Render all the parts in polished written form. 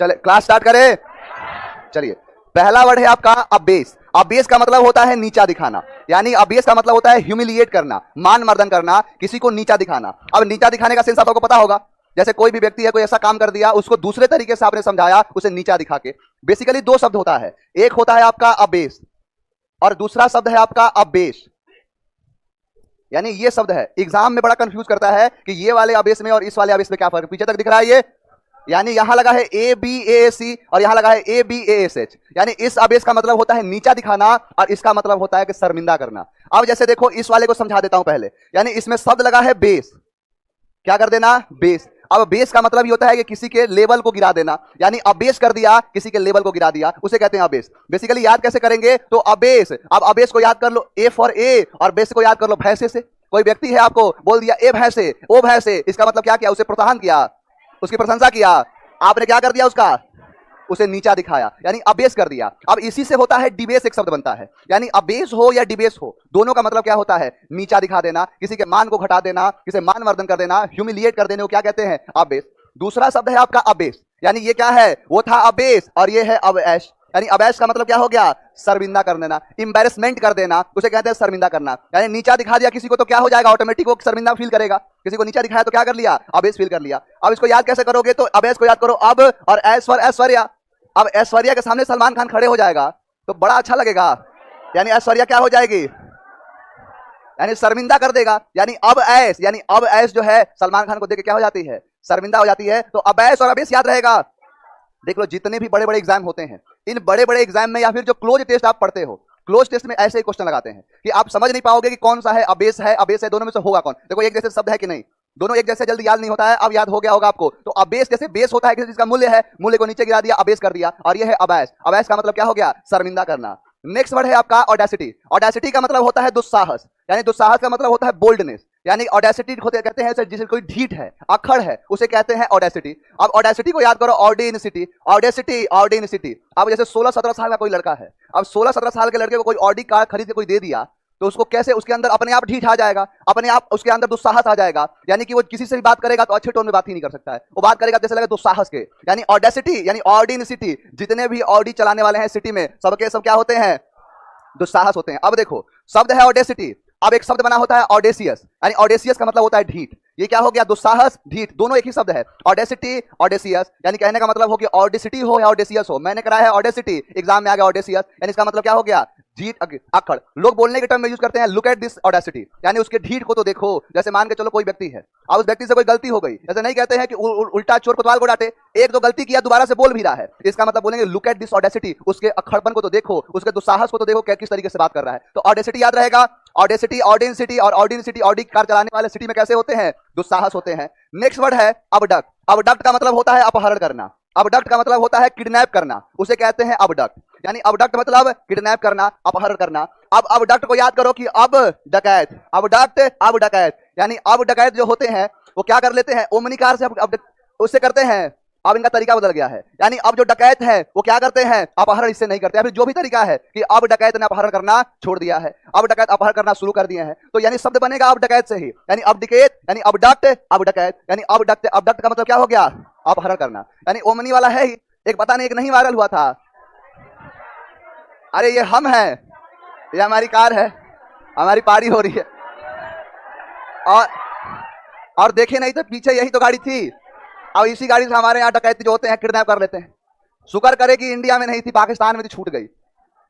चले class start करें। चलिए, पहला वर्ड है आपका अबेस। अबेस का मतलब होता है नीचा दिखाना, यानी अबेस का मतलब होता है ह्यूमिलिएट करना, मान मर्दन करना, किसी को नीचा दिखाना। अब नीचा दिखाने का सेंस आपको पता होगा, जैसे कोई भी व्यक्ति है, कोई ऐसा काम कर दिया, उसको दूसरे तरीके से आपने समझाया, उसे नीचा दिखा के। बेसिकली दो शब्द होता है, एक होता है आपका अबेस और दूसरा शब्द है आपका अबेस। यानी ये शब्द है, एग्जाम में बड़ा कंफ्यूज करता है कि ये वाले अबेस में और इस वाले अबेस में क्या फर्क, पीछे तक दिख रहा है ये, यानी यहां लगा है ए बी ए सी और यहां लगा है A B A S H, यानी इस अबेस का मतलब होता है नीचा दिखाना और इसका मतलब होता है कि शर्मिंदा करना। अब जैसे देखो, इस वाले को समझा देता हूं पहले, यानी इसमें शब्द लगा है बेस, क्या कर देना, बेस। अब बेस का मतलब ये होता है कि किसी के लेवल को गिरा देना, यानी अबेस कर दिया, किसी के लेवल को गिरा दिया, उसे कहते हैं अबेस। बेसिकली याद कैसे करेंगे, तो अबेस, अब अबेस को याद कर लो ए फॉर ए और बेस को याद कर लो भैंसे से। कोई व्यक्ति है, आपको बोल दिया ए भैंसे ओ भैंसे, इसका मतलब क्या किया, उसे प्रोत्साहन किया, उसकी प्रशंसा किया, आपने क्या कर दिया, उसका उसे नीचा दिखाया, यानी अबेस कर दिया। अब इसी से होता है डिबेस, एक शब्द बनता है, यानी अबेस हो या डिबेस हो, दोनों का मतलब क्या होता है, नीचा दिखा देना, किसी के मान को घटा देना, किसी मान वर्धन कर देना, ह्यूमिलिएट कर देने को क्या कहते हैं, अबेस। दूसरा शब्द है आपका अबेस, यानी ये क्या है, वो था अबेस और ये है अबएश, यानी अबैश का मतलब क्या हो गया, शर्मिंदा कर देना, इंबैरेसमेंट कर देना, उसे कहते हैं शर्मिंदा करना। यानी नीचा दिखा दिया किसी को तो क्या हो जाएगा, ऑटोमेटिक वो शर्मिंदा फील करेगा। किसी को नीचा दिखाया तो क्या कर लिया, अबेस फील कर लिया। अब इसको याद कैसे करोगे, तो अबेस को याद करो अब और एस फॉर ऐश्वर्या। अब ऐश्वर्या के सामने सलमान खान खड़े हो जाएगा तो बड़ा अच्छा लगेगा, यानी ऐश्वर्या क्या हो जाएगी, यानी शर्मिंदा कर देगा। यानी अब ऐश, यानी अब ऐश जो है सलमान खान को देख के क्या हो जाती है, शर्मिंदा हो जाती है। तो अबैश और अबेस याद रहेगा। देख लो, जितने भी बड़े बड़े एग्जाम होते हैं, इन बड़े बड़े एग्जाम में या फिर जो क्लोज टेस्ट आप पढ़ते हो, क्लोज टेस्ट में ऐसे ही क्वेश्चन लगाते हैं कि आप समझ नहीं पाओगे कि कौन सा है अबेस है, अबेस है, दोनों में से होगा कौन। देखो एक जैसे शब्द है कि नहीं, दोनों एक जैसे जल्दी याद नहीं होता है, अब याद हो गया होगा आपको। तो अबेस जैसे बेस होता है किसी चीज का मूल्य है, मूल्य को नीचे गिरा दिया, अबेस कर दिया, और ये है अबैश। अबैश का मतलब क्या हो गया, शर्मिंदा करना। नेक्स्ट वर्ड है आपका ऑडेसिटी। ऑडेसिटी का मतलब होता है दुस्साहस, यानी दुस्साहस का मतलब होता है बोल्डनेस, यानी ऑडेसिटी कहते हैं जिसे कोई ढीठ है, अखड़ है, उसे कहते हैं ऑडेसिटी। अब ऑडेसिटी को याद करो, ऑर्डिनिसिटी, ऑडेसिटी, ऑर्डिनिसिटी। अब जैसे 16-17 साल का कोई लड़का है, अब 16-17 साल के लड़के को कोई ऑडी कार खरीद के कोई दे दिया, तो उसको कैसे, उसके अंदर अपने आप ढीठ आ जाएगा, अपने आप उसके अंदर दुस्साहस आ जाएगा, यानी कि वो किसी से भी बात करेगा तो अच्छे टोन में बात ही नहीं कर सकता है, वो बात करेगा जैसे लगे दुस्साहस के। यानी ऑडेसिटी यानी ऑर्डिनिसिटी, जितने भी ऑडी चलाने वाले हैं सिटी में, सबके सब क्या होते हैं, दुस्साहस होते हैं। अब देखो, शब्द है ऑडेसिटी, अब एक शब्द बना होता है ऑडेसियस, यानी ऑडेसियस का मतलब होता है ढीठ। ये क्या हो गया, दुस्साहस, ढीठ, दोनों एक ही शब्द है, ऑडेसिटी, ऑडेसियस। यानी कहने का मतलब हो कि ऑडेसिटी हो या ऑडेसियस हो, मैंने कराया है ऑडेसिटी, एग्जाम में आ गया ऑडेसियस, यानी इसका मतलब क्या हो गया, ढीठ, अक्खड़। लोग बोलने के टर्म में यूज करते हैं लुक एट दिस ऑडेसिटी, यानी उसके ढीठ को तो देखो। जैसे मान के चलो कोई व्यक्ति है, अब उस व्यक्ति से कोई गलती हो गई, ऐसे नहीं कहते हैं कि उल्टा चोर कोतवाल को डांटे, एक तो गलती किया दोबारा से बोल भी रहा है, इसका मतलब बोलेंगे लुक एट दिस ऑडेसिटी, उसके अक्खड़पन को तो देखो, उसके दुस्साहस को तो देखो, किस तरीके से बात कर रहा है। तो ऑडेसिटी याद रहेगा। ऑडेसिटी, ऑर्डिनिसिटी और ऑर्डिनिसिटी, ऑडी कार चलाने वाले सिटी में कैसे होते हैं, दुस्साहस होते हैं। नेक्स्ट वर्ड है अबडक्ट। अबडक्ट का मतलब होता है अपहरण करना, अबडक्ट का मतलब होता है किडनैप करना, उसे कहते हैं अबडक्ट। यानी अबडक्ट मतलब किडनैप करना, अपहरण करना। अब अबडक्ट को याद करो कि अब डकैत, अबडक्ट, अब डकैत, यानी अब डकैत जो होते हैं वो क्या कर लेते हैं, ओमनी कार से उससे करते हैं। अब इनका तरीका बदल गया है, यानी अब जो डकैत है वो क्या करते हैं, अपहरण इससे नहीं करते, या फिर जो भी तरीका है कि अब डकैत ने अपहरण करना छोड़ दिया है, अब डकैत अपहरण करना शुरू कर दिए हैं। तो यानी शब्द बनेगा अब डकैत से ही, यानी अब डकैत, यानी अब डक्ट, अब डकैत, यानी अब डक्ट। अब डक्ट का मतलब क्या हो गया, अपहरण करना। यानी ओमनी वाला है ही एक, पता नहीं एक नहीं वायरल हुआ था, अरे ये हम हैं, ये हमारी कार है, हमारी पारी हो रही है, और देखे नहीं तो पीछे यही तो गाड़ी थी। अब इसी गाड़ी से हमारे यहाँ डकैती जो होते हैं, किडनैप कर लेते हैं। शुक्र करे कि इंडिया में नहीं थी, पाकिस्तान में थी, छूट गई,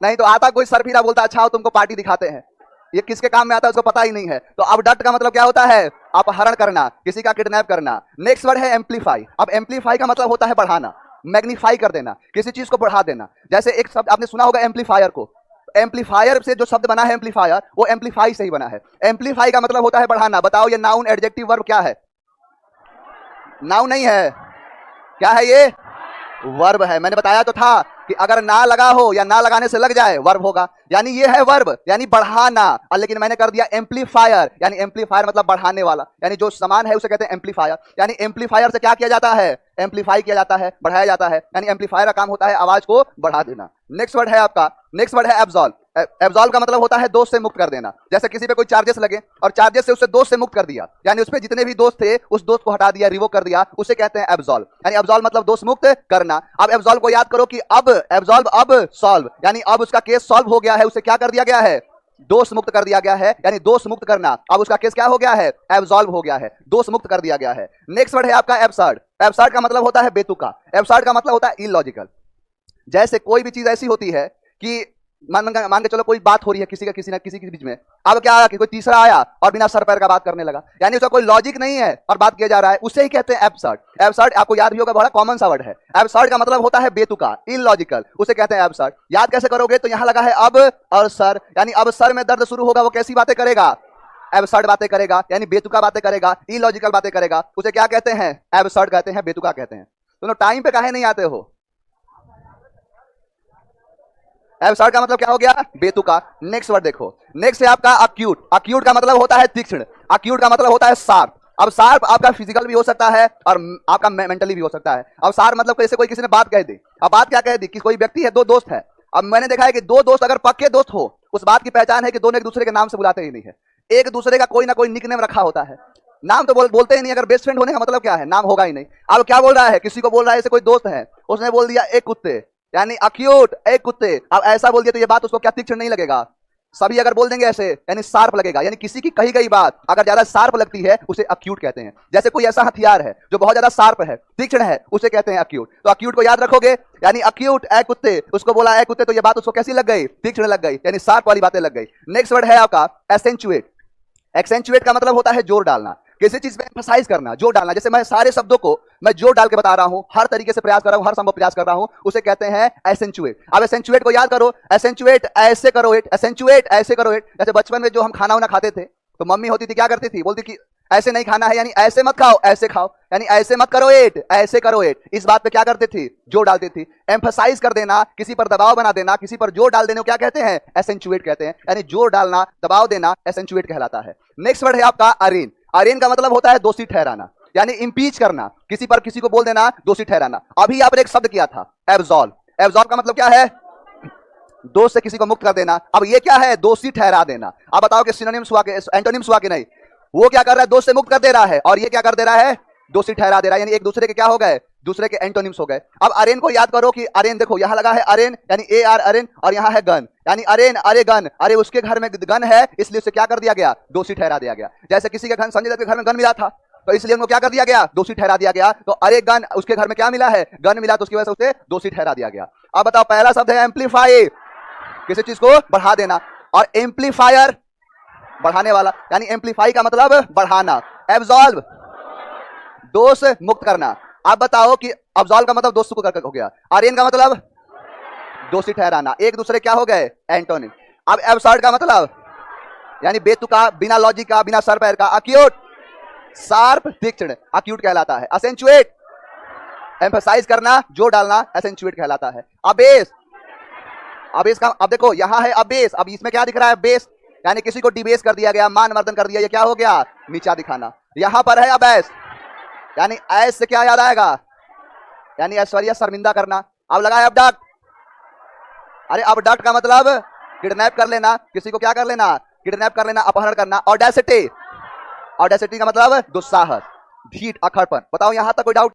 नहीं तो आता कोई सरफिरा बोलता अच्छा हो तुमको पार्टी दिखाते हैं, ये किसके काम में आता है उसको पता ही नहीं है। तो अब डट का मतलब क्या होता है, अपहरण करना, किसी का किडनैप करना। नेक्स्ट वर्ड है एम्पलीफाई। अब एम्पलीफाई का मतलब होता है बढ़ाना, मैग्नीफाई कर देना, किसी चीज को बढ़ा देना। जैसे एक शब्द आपने सुना होगा एम्पलीफायर को, एम्पलीफायर से जो शब्द बना है एम्पलीफायर, वो एम्पलीफाई से ही बना है। एम्पलीफाई का मतलब होता है बढ़ाना। बताओ ये नाउन, एडजेक्टिव, वर्ब क्या है, नाउन नहीं है, क्या है ये, वर्ब है। मैंने बताया तो था कि अगर ना लगा हो या ना लगाने से लग जाए वर्ब होगा, यानी ये है वर्ब, यानी बढ़ाना। लेकिन मैंने कर दिया एम्पलीफायर, यानी एम्पलीफायर मतलब बढ़ाने वाला, यानी जो समान है उसे कहते हैं एम्पलीफायर। यानी एम्पलीफायर से क्या किया जाता है, एम्पलीफाई किया जाता है, बढ़ाया जाता है। यानी एम्पलीफायर का काम होता है आवाज को बढ़ा देना। नेक्स्ट वर्ड है आपका नेक्स्ट वर्ड है एब्सॉल्व। एब्सॉल्व का मतलब होता है दोष से मुक्त कर देना। जैसे किसी पे कोई चार्जेस लगे और चार्जेस से उससे दोष से मुक्त कर दिया, यानी उसपे जितने भी दोष थे उस दोष को हटा दिया, रिवोक कर दिया, उसे कहते हैं एब्सॉल्व। यानी एब्सॉल्व मतलब दोष मुक्त करना। अब एब्सॉल्व को याद करो कि अब एब्सॉल्व अब सॉल्व, यानी अब उसका केस सॉल्व हो गया है, उसे क्या कर दिया गया है, दोष मुक्त कर दिया गया है। यानी दोष मुक्त करना, अब उसका केस क्या हो गया है, एब्सॉल्व हो गया है, दोष मुक्त कर दिया गया है। नेक्स्ट वर्ड है आपका एब्सर्ड। एब्सर्ड का मतलब होता है बेतुका। एब्सर्ड का मतलब होता है इलॉजिकल। जैसे कोई भी चीज ऐसी होती है कि मान के चलो कोई बात हो रही है किसी के बीच में, अब क्या आया कि कोई तीसरा आया और बिना सर पैर का बात करने लगा, यानी उसका कोई लॉजिक नहीं है और बात किया जा रहा है, उसे ही कहते हैं एब्सर्ड। एब्सर्ड आपको याद भी होगा, बड़ा कॉमन सा वर्ड है। एब्सर्ड का मतलब होता है बेतुका, इलॉजिकल, उसे कहते हैं एब्सर्ड। याद कैसे करोगे, तो यहां लगा है अब और सर, यानी अब सर में दर्द शुरू होगा, वो कैसी बातें करेगा, एब्सर्ड बातें करेगा, यानी बेतुका बातें करेगा, इलॉजिकल बातें करेगा, उसे क्या कहते हैं, एब्सर्ड कहते हैं, बेतुका कहते हैं। तो टाइम पे काहे नहीं आते हो। एब्सर्ड का मतलब क्या हो गया, बेतुका। नेक्स्ट वर्ड देखो, नेक्स्ट है आपका अक्यूट। अक्यूट का मतलब होता है तीक्ष्ण। अक्यूट का मतलब होता है शार्प। अब शार्प आपका फिजिकल भी हो सकता है और आपका मेंटली भी हो सकता है। अब शार्प मतलब जैसे कोई किसी ने बात कह दी, अब बात क्या कह दी कि कोई व्यक्ति है, दो दोस्त है, अब मैंने देखा है कि दो दोस्त अगर पक्के दोस्त हो, उस बात की पहचान है कि दोनों एक दूसरे के नाम से बुलाते ही नहीं है, एक दूसरे का कोई ना कोई निकनेम रखा होता है, नाम तो बोलते ही नहीं। अगर बेस्ट फ्रेंड होने का मतलब क्या है, नाम होगा ही नहीं। अब क्या बोल रहा है, किसी को बोल रहा है, जैसे कोई दोस्त है, उसने बोल दिया एक कुत्ते, यानी अक्यूट, एक कुत्ते। अब ऐसा बोल दिया तो ये बात उसको क्या तीक्ष्ण नहीं लगेगा, सभी अगर बोल देंगे ऐसे यानी शार्प लगेगा, यानी किसी की कही गई बात अगर ज्यादा शार्प लगती है उसे अक्यूट कहते हैं। जैसे कोई ऐसा हथियार है जो बहुत ज्यादा शार्प है, तीक्ष्ण है, उसे कहते हैं अक्यूट। तो अक्यूट को याद रखोगे, यानी अक्यूट ए कुत्ते, उसको बोला ए कुत्ते, तो ये बात उसको कैसी लग गई, तीक्ष्ण लग गई, यानी शार्प वाली बातें लग गई। नेक्स्ट वर्ड है आपका एसेंचुएट। एक्सेंचुएट का मतलब होता है जोर डालना, किसी चीज पे एम्फसाइज करना, जोर डालना। जैसे मैं सारे शब्दों को मैं जोर डाल के बता रहा हूं, हर तरीके से प्रयास कर रहा हूं, हर संभव प्रयास कर रहा हूं, उसे कहते हैं एसेंचुएट। अब एसेंचुएट को याद करो, एसेंचुएट ऐसे करो इट, एसेंचुएट ऐसे करो इट। जैसे बचपन में जो हम खाना वाना खाते थे तो मम्मी होती थी क्या करती थी, बोलती कि ऐसे नहीं खाना है, यानी ऐसे मत खाओ, ऐसे खाओ, यानी ऐसे मत करो इट, ऐसे करो इट। इस बात पे क्या करती थी, जोर डालती थी। एम्फसाइज कर देना, किसी पर दबाव बना देना, किसी पर जोर डाल देने को क्या कहते हैं, एसेंचुएट कहते हैं, यानी जोर डालना, दबाव देना, एसेंचुएट कहलाता है। नेक्स्ट वर्ड है आपका अरेन। अरेन का मतलब होता है दोषी ठहराना, यानी इंपीच करना, किसी पर किसी को बोल देना, दोषी ठहराना। अभी आपने एक शब्द किया था एब्सॉल्व। एब्सॉल्व का मतलब क्या है, दोष से किसी को मुक्त कर देना। अब ये क्या है, दोषी ठहरा देना। अब बताओ कि सिनोनिम्स हुआ के एंटोनिम्स हुआ कि नहीं, वो क्या कर रहा है, दोष से मुक्त कर दे रहा है, और ये क्या कर दे रहा है, दोषी ठहरा दे रहा है, यानी एक दूसरे के क्या हो गए, दूसरे के एंटोनिम्स हो गए। अब अरेन को याद करो कि अरेन देखो यहां लगा है अरेन, यानी ए आर अरेन, और यहां है गन, यानी अरेन अरे गन, अरे उसके घर में गन है इसलिए उसे क्या कर दिया गया, दोषी ठहरा दिया गया। जैसे किसी के घर, संजय दत्त के घर में गन मिला था तो इसलिए उनको क्या कर दिया गया, दोषी ठहरा दिया गया। तो अरे गन, उसके घर में क्या मिला है, गन मिला, तो उसकी वजह से उसे दोषी ठहरा दिया गया। अब बताओ, पहला शब्द है एम्पलीफाई, किसी चीज को बढ़ा देना, और एम्पलीफायर बढ़ाने वाला, यानी एम्पलीफाई का मतलब बढ़ाना। एब्सॉल्व दोष मुक्त करना। आप बताओ कि अब्सॉल्व का मतलब दोष को करके हो गया, अरेन का मतलब दोषी ठहराना, एक दूसरे क्या हो गए, एंटोनिम। अब एब्सर्ड का मतलब यानी बेतुका, बिना लॉजिक का, बिना सर पैर का। अक्यूट शार्प, तीक्ष्ण, अक्यूट कहलाता है। एसेंचुएट एम्फसाइज करना, जोर डालना, एसेंचुएट कहलाता है। अबेस, अबेस का, अब देखो यहां है अबेस, अब इसमें क्या दिख रहा है, बेस, यानी किसी को डिबेस कर दिया गया, मान मर्दन कर दिया, ये क्या हो गया, नीचा दिखाना। यहां पर है अबेस, यानी ऐस से क्या याद आएगा, यानी ऐश्वर्या शर्मिंदा करना। अब लगा है अबडक्ट, अरे अबडक्ट का मतलब किडनैप कर लेना, किसी को क्या कर लेना, किडनैप कर लेना, अपहरण करना। ऑडेसिटी, ऑडेसिटी का मतलब दुस्साहस, ढीठ, अखड़पन। बताओ यहां तक कोई डाउट।